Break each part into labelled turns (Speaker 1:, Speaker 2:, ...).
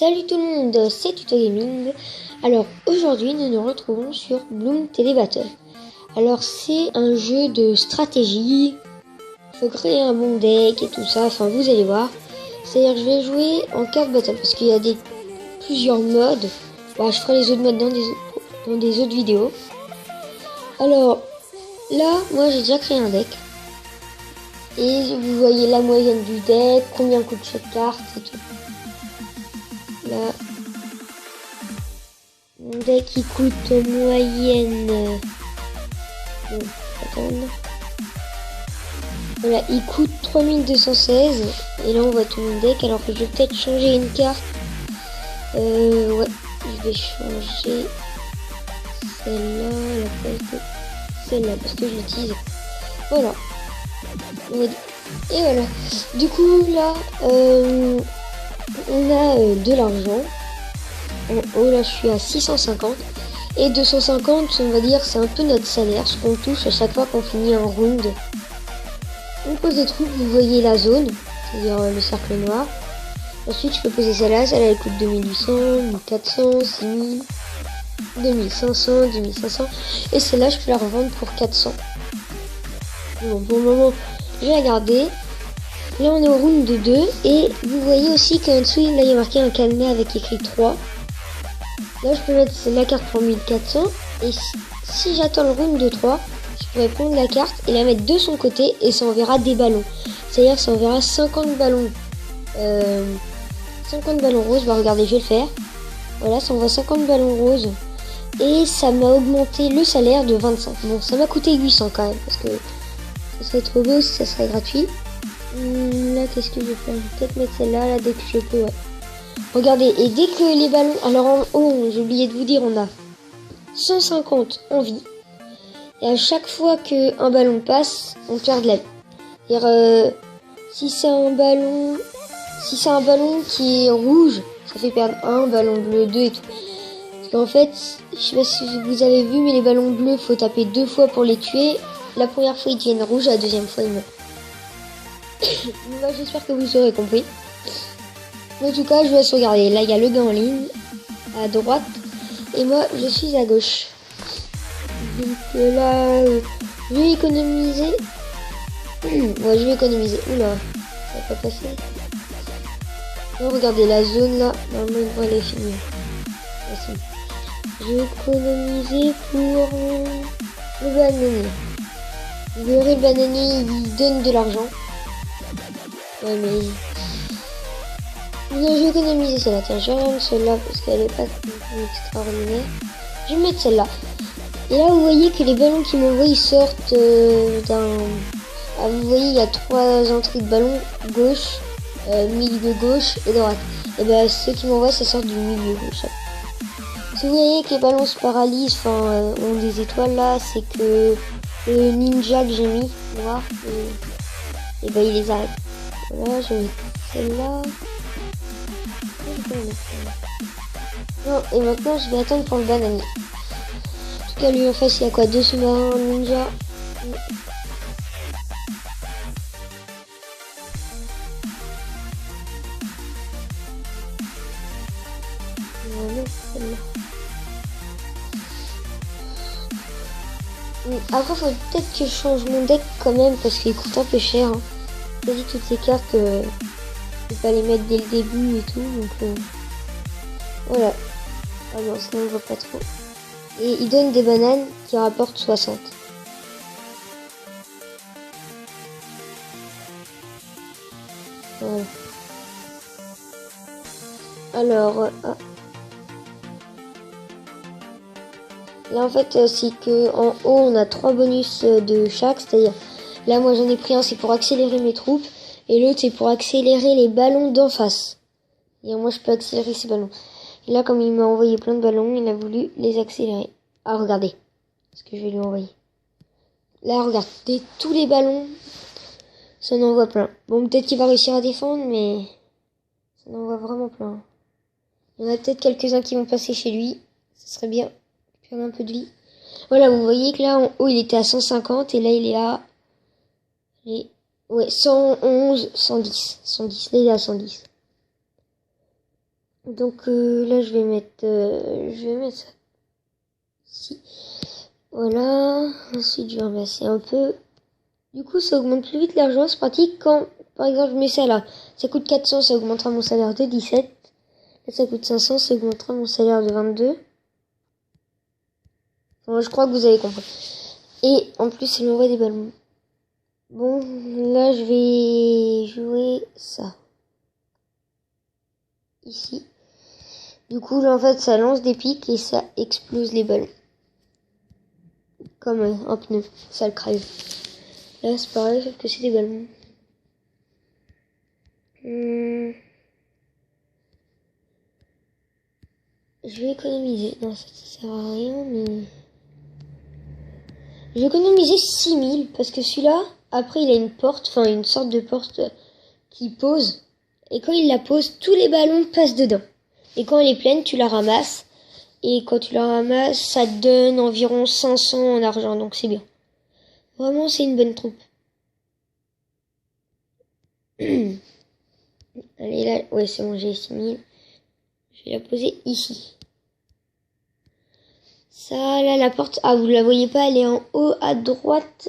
Speaker 1: Salut tout le monde, c'est Tuto Gaming. Alors aujourd'hui nous nous retrouvons sur Bloom TD Battle. Alors c'est un jeu de stratégie, il faut créer un bon deck et tout ça, enfin vous allez voir. C'est-à-dire que je vais jouer en carte battle parce qu'il y a plusieurs modes. Bon, je ferai les autres modes dans des autres vidéos. Alors là, moi j'ai déjà créé un deck. Et vous voyez la moyenne du deck, combien coûte chaque carte et tout. Là, mon deck il coûte en moyenne. Bon, attendre. Voilà, il coûte 3216. Et là on voit tout mon deck. Alors que je vais peut-être changer une carte. Ouais, je vais changer celle-là à la place de celle-là parce que je l'utilise. Voilà. Et voilà. Du coup là, on a de l'argent. En haut là je suis à 650. Et 250 on va dire c'est un peu notre salaire, ce qu'on touche à chaque fois qu'on finit un round. On pose des trucs, vous voyez la zone, c'est-à-dire le cercle noir. Ensuite je peux poser celle-là, celle-là elle coûte 2800, 1400, 6000, 2500, 2500. Et celle-là je peux la revendre pour 400. Bon, pour le moment je vais la garder. Là on est au round de 2 et vous voyez aussi qu'en dessous là il y a marqué un cadenas avec écrit 3. Là je peux mettre la carte pour 1400 et si j'attends le round de 3, je pourrais prendre la carte et la mettre de son côté et ça enverra des ballons. C'est-à-dire ça enverra 50 ballons. 50 ballons roses, bah regardez je vais le faire. Voilà, ça envoie 50 ballons roses et ça m'a augmenté le salaire de 25. Bon ça m'a coûté 800 quand même parce que ça serait trop beau si ça serait gratuit. Là qu'est-ce que je vais faire? Je vais peut-être mettre celle-là là, dès que je peux, ouais. Regardez, et dès que les ballons... Alors en haut, j'ai oublié de vous dire, on a 150 en vie. Et à chaque fois qu'un ballon passe, on perd de la vie. C'est-à-dire, si c'est un ballon qui est rouge, ça fait perdre un ballon bleu, 2 et tout. Parce qu'en fait, je sais pas si vous avez vu, mais les ballons bleus, faut taper 2 fois pour les tuer. La première fois, ils deviennent rouges, la deuxième fois, ils meurent. Donc, j'espère que vous aurez compris. En tout cas, je vous laisse regarder. Là, il y a le gars en ligne à droite et moi, je suis à gauche. Donc là, je vais économiser. Ouais, je vais économiser. Oula, ça va pas passer. Non, regardez la zone là. Normalement, elle est finie. Merci. Je vais économiser pour le bananier. Vous verrez, le bananier, il donne de l'argent. Ouais, mais... Non, je vais économiser celle-là. Tiens, je vais rendre celle-là parce qu'elle est pas extraordinaire. Je vais mettre celle-là. Et là, vous voyez que les ballons qui m'envoient, ils sortent d'un... Ah, vous voyez, il y a 3 entrées de ballons. Gauche, milieu gauche et droite. Et ben, ceux qui m'envoient, ça sort du milieu gauche. Si vous voyez que les ballons se paralysent, enfin, ont des étoiles là, c'est que le ninja que j'ai mis, noir, et ben, il les arrête. Voilà, je vais mettre celle-là. Non, et maintenant je vais attendre pour le bananier. En tout cas, lui en face, il y a quoi? 2 sous-marins ninja. Après, faut peut-être que je change mon deck quand même parce qu'il coûte un peu cher. Hein. J'ai dit toutes ces cartes, je vais pas les mettre dès le début et tout, donc voilà. Ah non, sinon on voit pas trop. Et il donne des bananes qui rapportent 60. Voilà. Alors, là en fait, c'est que en haut on a 3 bonus de chaque, c'est-à-dire là moi j'en ai pris un, c'est pour accélérer mes troupes, et l'autre c'est pour accélérer les ballons d'en face. Et moi je peux accélérer ces ballons. Et là, comme il m'a envoyé plein de ballons, il a voulu les accélérer. Ah, regardez ce que je vais lui envoyer. Là, regardez, tous les ballons, ça en envoie plein. Bon, peut-être qu'il va réussir à défendre, mais ça en envoie vraiment plein. Il y en a peut-être quelques-uns qui vont passer chez lui. Ce serait bien. Perdre un peu de vie. Voilà, vous voyez que là, en haut, il était à 150, et là, il est à... Ouais, 111, 110. 110, là, il est à 110. Donc là, je vais mettre ça ici. Voilà. Ensuite, je vais ramasser un peu. Du coup, ça augmente plus vite l'argent. C'est pratique quand, par exemple, je mets ça là. Ça coûte 400, ça augmentera mon salaire de 17. Là, ça coûte 500, ça augmentera mon salaire de 22. Bon, je crois que vous avez compris. Et en plus, il m'envoie des ballons. Bon, là, je vais jouer ça. Ici. Du coup, là, en fait, ça lance des pics et ça explose les ballons. Comme un pneu. Ça le crève. Là, c'est pareil, sauf que c'est des ballons. Je vais économiser. Non, ça sert à rien, mais... Je vais économiser 6000 parce que celui-là, après, il a une porte, enfin, une sorte de porte qui pose. Et quand il la pose, tous les ballons passent dedans. Et quand elle est pleine, tu la ramasses. Et quand tu la ramasses, ça te donne environ 500 en argent, donc c'est bien. Vraiment, c'est une bonne troupe. Allez, là, ouais, c'est bon, j'ai 6000. Je vais la poser ici. Ça, là, la porte, ah, vous la voyez pas, elle est en haut à droite,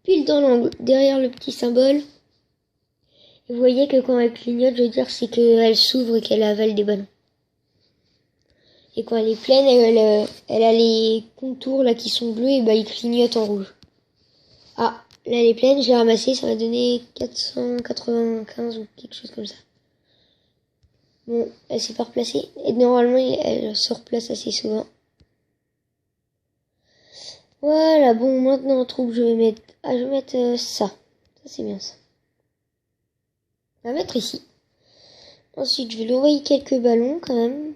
Speaker 1: pile dans l'angle, derrière le petit symbole. Et vous voyez que quand elle clignote, je veux dire, c'est qu'elle s'ouvre et qu'elle avale des ballons. Et quand elle est pleine, elle a les contours là qui sont bleus et bah ils clignotent en rouge. Ah, là elle est pleine, je l'ai ramassée, ça m'a donné 495 ou quelque chose comme ça. Bon, elle s'est pas replacée. Et normalement, elle se replace assez souvent. Voilà, bon, maintenant en troupe, je vais mettre... Ah, je vais mettre ça. Ça, c'est bien ça. On va mettre ici. Ensuite, je vais lui envoyer quelques ballons quand même.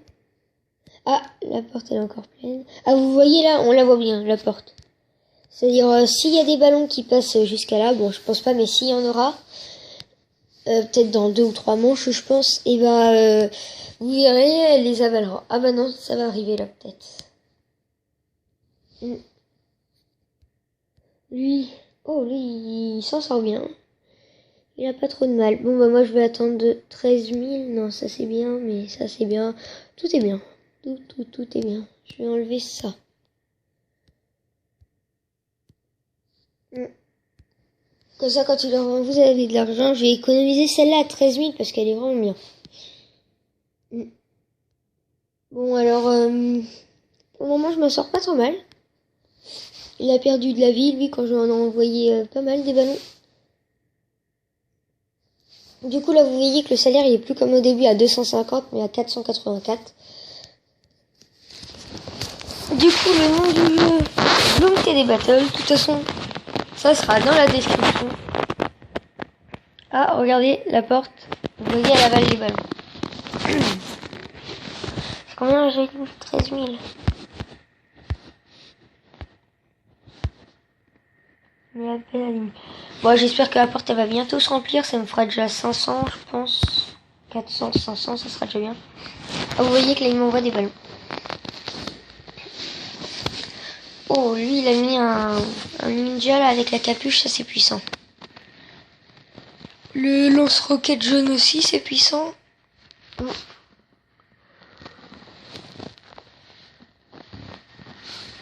Speaker 1: Ah, la porte elle est encore pleine. Ah, vous voyez là, on la voit bien, la porte. C'est-à-dire, s'il y a des ballons qui passent jusqu'à là, bon, je pense pas, mais s'il y en aura, peut-être dans 2 ou 3 manches, je pense, et bah, vous verrez, elle les avalera. Ah bah non, ça va arriver là, peut-être. Lui, il s'en sort bien. Il a pas trop de mal. Bon, bah moi, je vais attendre de 13 000. Non, ça c'est bien, mais ça c'est bien. Tout est bien. Tout est bien. Je vais enlever ça. Comme ça, quand vous avez de l'argent, je vais économiser celle-là à 13 000 parce qu'elle est vraiment bien. Bon, alors, pour le moment, je m'en sors pas trop mal. Il a perdu de la vie, lui, quand je lui en ai envoyé pas mal des ballons. Du coup, là, vous voyez que le salaire, il est plus comme au début à 250, mais à 484. Du coup, le nom du jeu, Bloom TD Battle, de toute façon, ça sera dans la description. Ah, regardez, la porte. Vous voyez, elle avale les ballons. C'est combien j'ai dit 13 000. Mais à peine à la limite. Bon, j'espère que la porte, elle va bientôt se remplir. Ça me fera déjà 500, je pense. 400, 500, ça sera déjà bien. Ah, vous voyez que là, il m'envoie des ballons. Oh, lui, il a mis un ninja là avec la capuche, ça c'est puissant. Le lance-roquette jaune aussi, c'est puissant.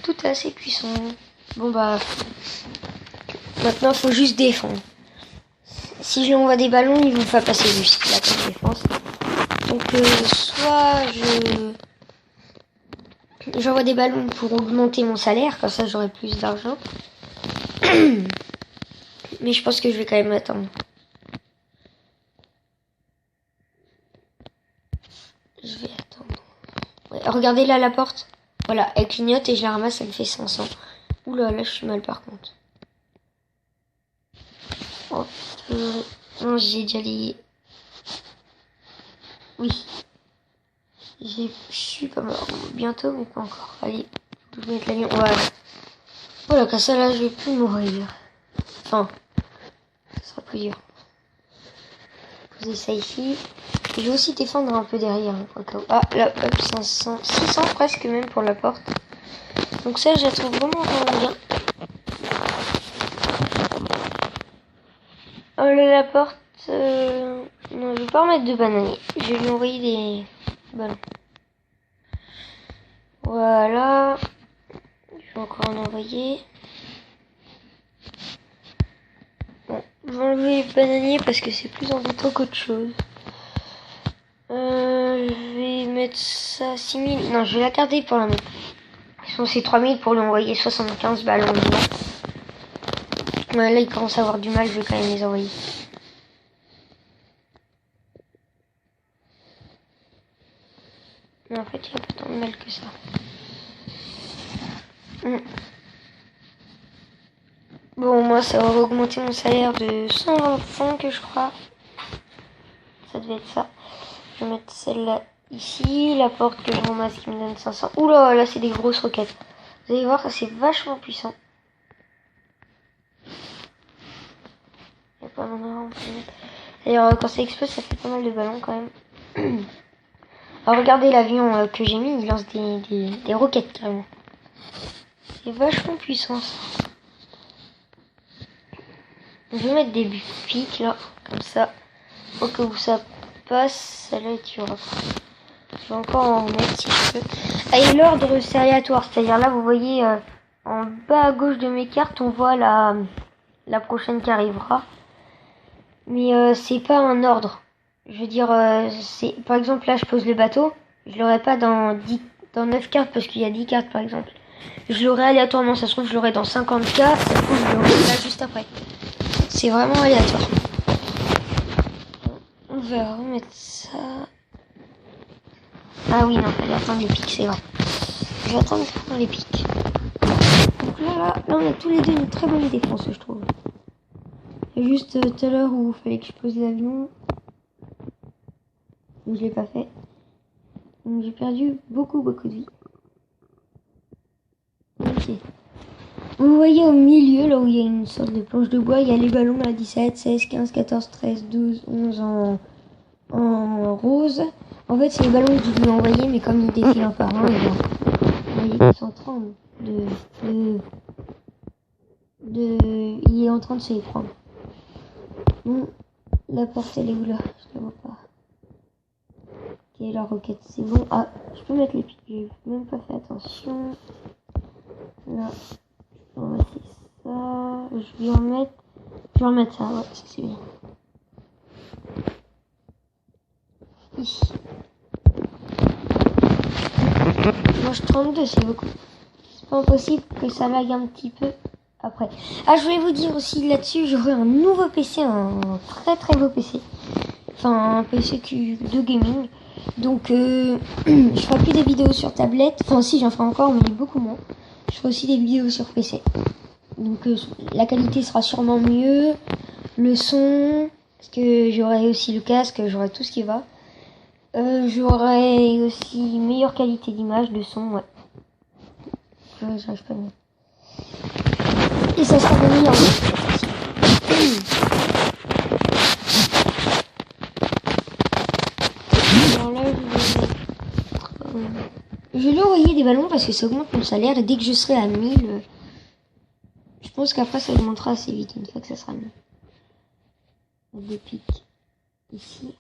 Speaker 1: Tout est assez puissant. Bon bah, maintenant faut juste défendre. Si je lui envoie des ballons, il vous fait passer juste là comme défense. Donc soit j'envoie des ballons pour augmenter mon salaire, comme ça j'aurai plus d'argent. Mais je pense que je vais quand même attendre. Je vais attendre. Ouais, regardez là la porte. Voilà, elle clignote et je la ramasse, elle fait 500. Oula, là je suis mal par contre. Oh, non, j'ai déjà les... Oui. Je suis pas mort. Bientôt, mais pas encore. Allez, je vais mettre la ligne. Voilà. Voilà, comme ça là, je vais plus mourir. Enfin, ça sera plus dur. Poser ça ici. Je vais aussi défendre un peu derrière. Ah, là, hop, 500, 600 presque même pour la porte. Donc ça, je la trouve vraiment bien. Oh là, la porte... Non, je vais pas remettre de bananier. Je vais lui envoyer ballon. Voilà. Je vais encore en envoyer. Bon, je vais enlever les bananiers parce que c'est plus embêtant qu'autre chose. Je vais mettre ça à 6000. Non, je vais la garder pour la mettre. C'est 3000 pour lui envoyer 75 ballons. Ouais, là, il commence à avoir du mal, je vais quand même les envoyer. Mais en fait, il n'y a pas tant de mal que ça. Bon, moi, ça va augmenter mon salaire de 125, je crois. Ça devait être ça. Je vais mettre celle-là ici. La porte que je ramasse qui me donne 500. Oula, là, c'est des grosses roquettes. Vous allez voir, ça, c'est vachement puissant. Il n'y a pas mon d'ailleurs, quand ça explose, ça fait pas mal de ballons quand même. Alors, regardez l'avion que j'ai mis, il lance des roquettes carrément. C'est vachement puissant ça. Je vais mettre des pics là, comme ça. Faut que ça passe, celle-là est tuera. Je vais encore en mettre si je peux. Et l'ordre c'est aléatoire, c'est-à-dire là vous voyez en bas à gauche de mes cartes, on voit la prochaine qui arrivera. Mais c'est pas un ordre. Je veux dire, c'est par exemple là je pose le bateau, je l'aurai pas dans 9 cartes parce qu'il y a 10 cartes par exemple. Je l'aurai aléatoirement, ça se trouve je l'aurai dans 50 cartes, ça se trouve je l'aurai là juste après. C'est vraiment aléatoire. On va remettre ça. Ah oui, non, fallait attendre les pics, c'est vrai. Je vais attendre les pics. Donc là, on a tous les deux une très bonne défense, je trouve. C'est juste tout à l'heure où il fallait que je pose l'avion. Donc je l'ai pas fait. Donc j'ai perdu beaucoup de vie. Ok. Vous voyez au milieu, là où il y a une sorte de planche de bois, il y a les ballons là, 17, 16, 15, 14, 13, 12, 11 en rose. En fait, c'est les ballons que je voulais envoyer, mais comme ils défilent un par un, vous voyez qu'ils sont en train il est en train de se les prendre. Bon, la porte, elle est où là? Je la vois pas. Ok, la roquette, c'est bon. Ah, je peux mettre les pics, j'ai même pas fait attention. Là. On va essayer ça. Je vais remettre ça, ouais, c'est bien. Ici. Mange 32, c'est beaucoup. C'est pas impossible que ça lag un petit peu après. Ah, je voulais vous dire aussi là-dessus, j'aurai un nouveau PC, un très très beau PC. Enfin, un PC de gaming. Donc, je ferai plus des vidéos sur tablette. Enfin, si, j'en ferai encore, mais beaucoup moins. Je ferai aussi des vidéos sur PC. Donc la qualité sera sûrement mieux, le son, parce que j'aurai aussi le casque, j'aurai tout ce qui va. J'aurai aussi meilleure qualité d'image, de son, ouais. J'arrive pas à mettre. Et ça sera meilleur. Alors là, je vais lui envoyer des ballons parce que ça augmente mon salaire et dès que je serai à 1000... je pense qu'après ça augmentera assez vite une fois que ça sera mis. Des pics ici.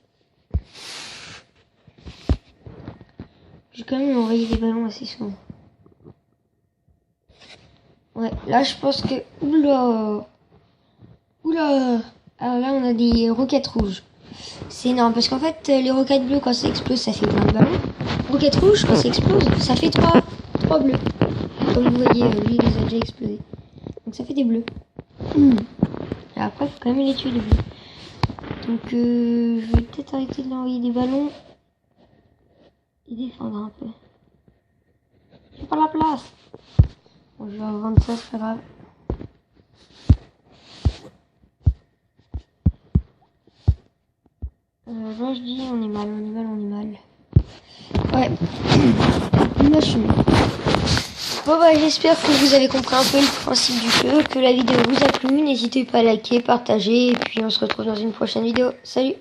Speaker 1: J'ai quand même envoyé des ballons assez souvent. Ouais, là je pense que... Oula. Alors là on a des roquettes rouges. C'est énorme parce qu'en fait les roquettes bleues quand ça explose ça fait plein de ballons. Roquettes rouges quand ça explose ça fait 3 bleus. Comme vous voyez lui il les a déjà explosés. Donc ça fait des bleus. Et après il faut quand même les tuer les bleus. Donc je vais peut-être arrêter de lui envoyer des ballons. Et défendre un peu. J'ai pas la place. Bon, je vais vendre ça, c'est pas grave. Là je dis on est mal. Ouais. Là je suis mal. Bon bah j'espère que vous avez compris un peu le principe du jeu, que la vidéo vous a plu. N'hésitez pas à liker, partager et puis on se retrouve dans une prochaine vidéo. Salut!